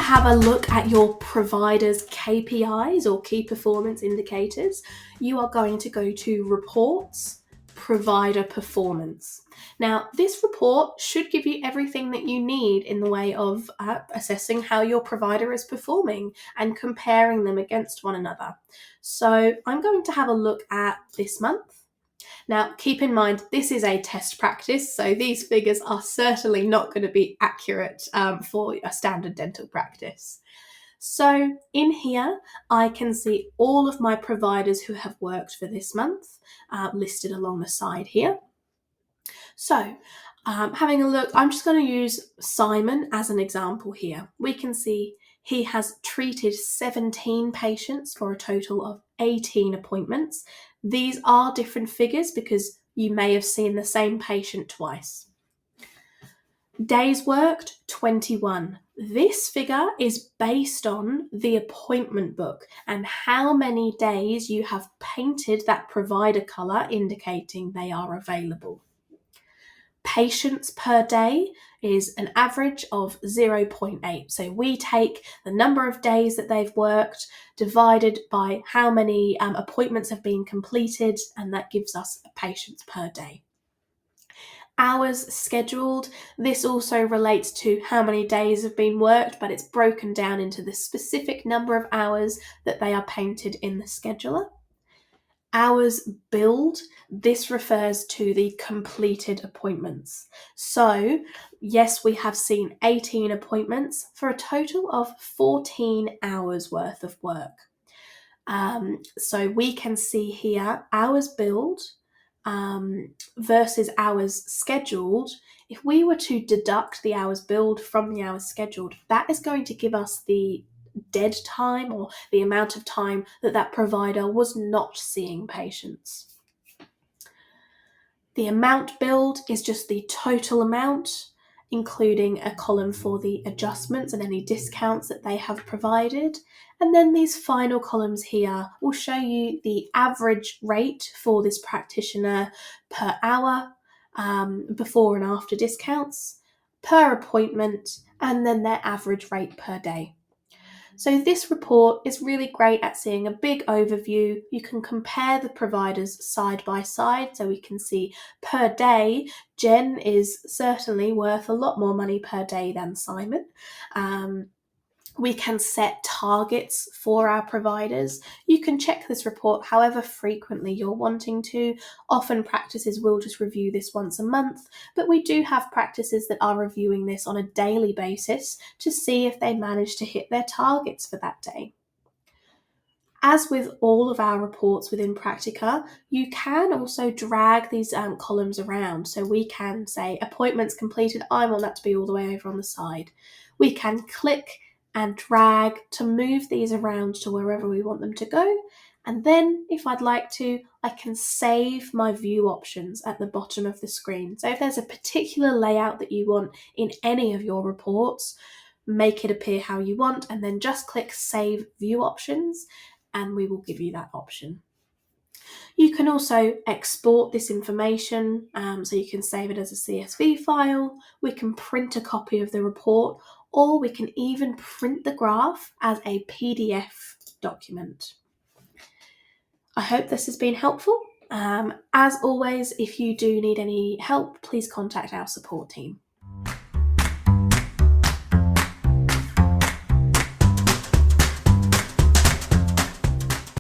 have a look at your provider's KPIs or key performance indicators, you are going to go to Reports, Provider Performance. Now, this report should give you everything that you need in the way of assessing how your provider is performing and comparing them against one another. So I'm going to have a look at this month. Now, keep in mind, this is a test practice, so these figures are certainly not going to be accurate for a standard dental practice. So in here, I can see all of my providers who have worked for this month listed along the side here. So having a look, I'm just going to use Simon as an example here. We can see he has treated 17 patients for a total of 18 appointments. These are different figures because you may have seen the same patient twice. Days worked, 21. This figure is based on the appointment book and how many days you have painted that provider colour indicating they are available. Patients per day is an average of 0.8. So we take the number of days that they've worked divided by how many appointments have been completed, and that gives us patients per day. Hours scheduled, this also relates to how many days have been worked, but it's broken down into the specific number of hours that they are painted in the scheduler. Hours billed, this refers to the completed appointments. So, yes, we have seen 18 appointments for a total of 14 hours worth of work. So we can see here hours billed versus hours scheduled. If we were to deduct the hours billed from the hours scheduled, that is going to give us the dead time, or the amount of time that provider was not seeing patients. The amount billed is just the total amount, including a column for the adjustments and any discounts that they have provided. And then these final columns here will show you the average rate for this practitioner per hour, before and after discounts, per appointment, and then their average rate per day. So this report is really great at seeing a big overview. You can compare the providers side by side, so we can see per day, Jen is certainly worth a lot more money per day than Simon. We can set targets for our providers. You can check this report however frequently you're wanting to. Often practices will just review this once a month, but we do have practices that are reviewing this on a daily basis to see if they manage to hit their targets for that day. As with all of our reports within Praktika, you can also drag these columns around. So we can say appointments completed, I want that to be all the way over on the side. We can click and drag to move these around to wherever we want them to go. And then if I'd like to, I can save my view options at the bottom of the screen. So if there's a particular layout that you want in any of your reports, make it appear how you want, and then just click Save View Options, and we will give you that option. You can also export this information, so you can save it as a CSV file. We can print a copy of the report, or we can even print the graph as a PDF document. I hope this has been helpful. As always, if you do need any help, please contact our support team.